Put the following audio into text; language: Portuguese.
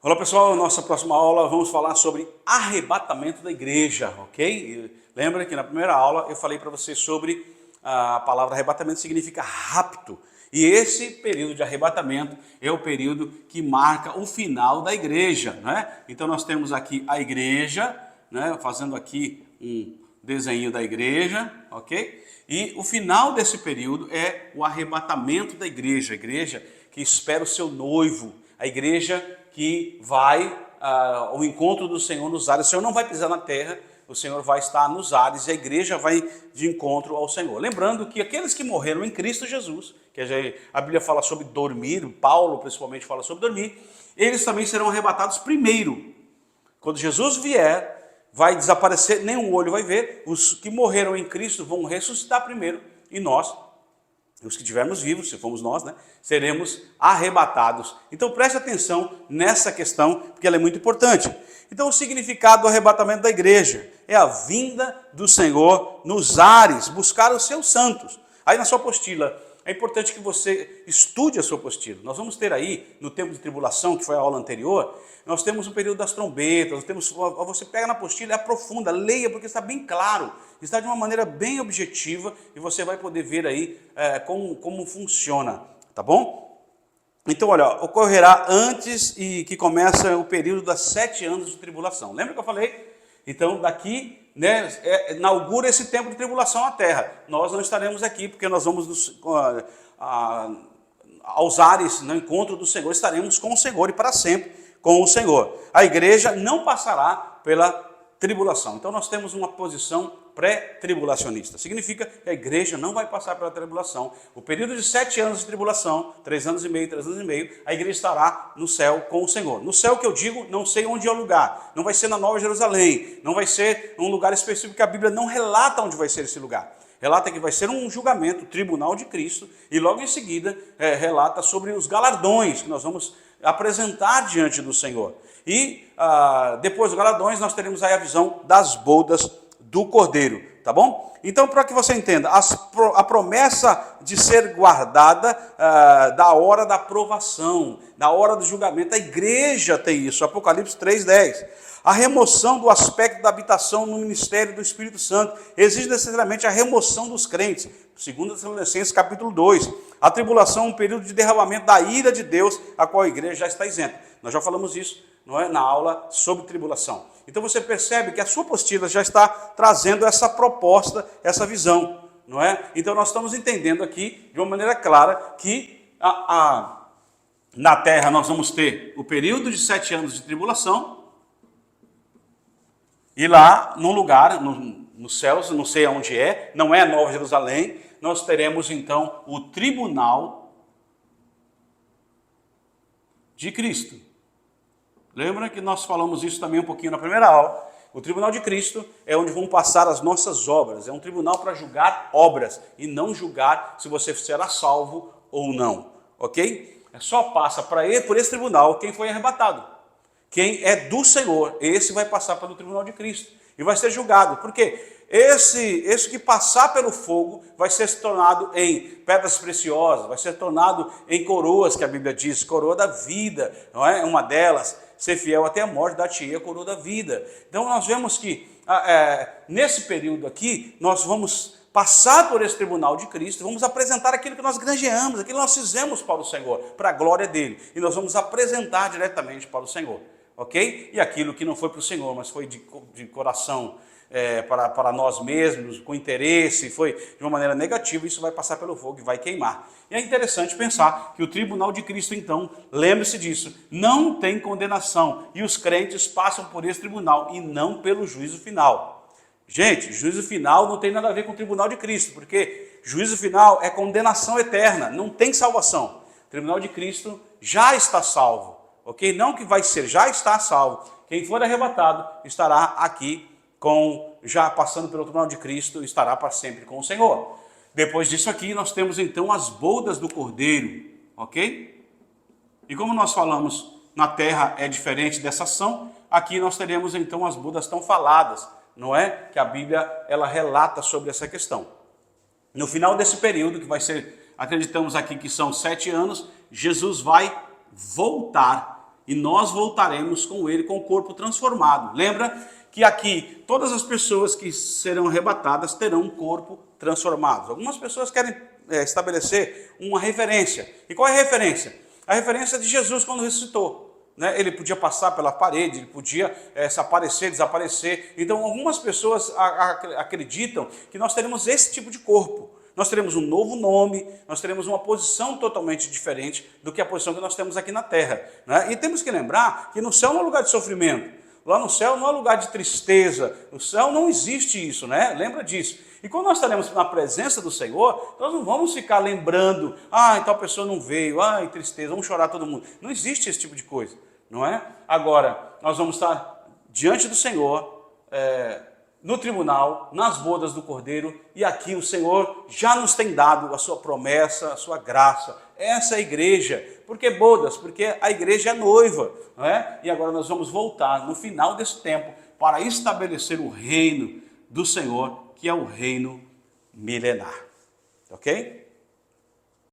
Olá pessoal, nossa próxima aula vamos falar sobre arrebatamento da igreja, ok? E lembra que na primeira aula eu falei para você sobre a palavra arrebatamento significa rapto. E esse período de arrebatamento é o período que marca o final da igreja, né? Então nós temos aqui a igreja, né? Fazendo aqui um desenho da igreja, ok? E o final desse período é o arrebatamento da igreja, a igreja que espera o seu noivo, a igreja que vai ao encontro do Senhor nos ares. O Senhor não vai pisar na terra, o Senhor vai estar nos ares e a igreja vai de encontro ao Senhor. Lembrando que aqueles que morreram em Cristo Jesus, que a Bíblia fala sobre dormir, Paulo principalmente fala sobre dormir, eles também serão arrebatados primeiro. Quando Jesus vier, vai desaparecer, nenhum olho vai ver, os que morreram em Cristo vão ressuscitar primeiro e nós, os que estivermos vivos, se fomos nós, né, seremos arrebatados. Então preste atenção nessa questão, porque ela é muito importante. Então o significado do arrebatamento da igreja é a vinda do Senhor nos ares, buscar os seus santos. Aí na sua apostila, é importante que você estude a sua apostila. Nós vamos ter aí, no tempo de tribulação, que foi a aula anterior, nós temos o período das trombetas, você pega na apostila e aprofunda, leia, porque está bem claro, está de uma maneira bem objetiva e você vai poder ver aí como funciona, tá bom? Então, olha, ocorrerá antes e que começa o período das 7 anos de tribulação. Lembra que eu falei? Então, daqui, né, inaugura esse tempo de tribulação na terra. Nós não estaremos aqui, porque nós vamos aos ares, no encontro do Senhor, estaremos com o Senhor e para sempre com o Senhor. A igreja não passará pela tribulação. Então, nós temos uma posição pré-tribulacionista. Significa que a igreja não vai passar pela tribulação. O período de 7 anos de tribulação, 3 anos e meio, a igreja estará no céu com o Senhor. No céu que eu digo, não sei onde é o lugar. Não vai ser na Nova Jerusalém. Não vai ser um lugar específico que a Bíblia não relata onde vai ser esse lugar. Relata que vai ser um julgamento, o tribunal de Cristo, e logo em seguida relata sobre os galardões que nós vamos apresentar diante do Senhor. E depois dos galardões nós teremos aí a visão das bodas do Cordeiro, tá bom? Então, para que você entenda, a promessa de ser guardada da hora da aprovação, da hora do julgamento, a igreja tem isso, Apocalipse 3:10. A remoção do aspecto da habitação no ministério do Espírito Santo exige necessariamente a remoção dos crentes. 2 Tessalonicenses capítulo 2. A tribulação é um período de derramamento da ira de Deus, a qual a igreja já está isenta. Nós já falamos isso, não é, na aula sobre tribulação. Então você percebe que a sua apostila já está trazendo essa proposta, essa visão, não é? Então nós estamos entendendo aqui, de uma maneira clara, que na terra nós vamos ter o período de 7 anos de tribulação, e lá, num lugar, nos céus, não sei aonde é, não é Nova Jerusalém, nós teremos então o tribunal de Cristo. Lembra que nós falamos isso também um pouquinho na primeira aula? O tribunal de Cristo é onde vão passar as nossas obras. É um tribunal para julgar obras e não julgar se você será salvo ou não. Ok? Só passa por esse tribunal quem foi arrebatado. Quem é do Senhor, esse vai passar pelo tribunal de Cristo e vai ser julgado. Por quê? Esse que passar pelo fogo vai ser tornado em pedras preciosas, vai ser tornado em coroas, que a Bíblia diz, coroa da vida, não é? Uma delas, ser fiel até a morte, dar-te-ei a coroa da vida. Então nós vemos que nesse período aqui, nós vamos passar por esse tribunal de Cristo, vamos apresentar aquilo que nós granjeamos, aquilo que nós fizemos para o Senhor, para a glória dele, e nós vamos apresentar diretamente para o Senhor. Ok? E aquilo que não foi para o Senhor, mas foi de coração para nós mesmos, com interesse, foi de uma maneira negativa, isso vai passar pelo fogo e vai queimar. E é interessante pensar que o tribunal de Cristo, então, lembre-se disso, não tem condenação, e os crentes passam por esse tribunal e não pelo juízo final. Gente, juízo final não tem nada a ver com o tribunal de Cristo, porque juízo final é condenação eterna, não tem salvação. O tribunal de Cristo já está salvo. Ok? Não que vai ser, já está salvo. Quem for arrebatado estará aqui, já passando pelo tribunal de Cristo, estará para sempre com o Senhor. Depois disso aqui, nós temos então as bodas do Cordeiro. Ok? E como nós falamos, na terra é diferente dessa ação, aqui nós teremos então as bodas tão faladas, não é? Que a Bíblia ela relata sobre essa questão. No final desse período, que vai ser, acreditamos aqui que são 7 anos, Jesus vai voltar e nós voltaremos com ele com o corpo transformado. Lembra que aqui todas as pessoas que serão arrebatadas terão um corpo transformado. Algumas pessoas querem estabelecer uma referência. E qual é a referência? A referência de Jesus quando ressuscitou. Né? Ele podia passar pela parede, ele podia se aparecer, desaparecer. Então algumas pessoas acreditam que nós teremos esse tipo de corpo. Nós teremos um novo nome, nós teremos uma posição totalmente diferente do que a posição que nós temos aqui na terra. Né? E temos que lembrar que no céu não é lugar de sofrimento. Lá no céu não é lugar de tristeza, no céu não existe isso, né? Lembra disso. E quando nós estaremos na presença do Senhor, nós não vamos ficar lembrando, tal pessoa não veio, tristeza, vamos chorar todo mundo. Não existe esse tipo de coisa, não é? Agora, nós vamos estar diante do Senhor, no tribunal, nas bodas do Cordeiro, e aqui o Senhor já nos tem dado a sua promessa, a sua graça. Essa é a igreja. Por que bodas? Porque a igreja é noiva, não é? E agora nós vamos voltar no final desse tempo para estabelecer o reino do Senhor, que é o reino milenar. Ok?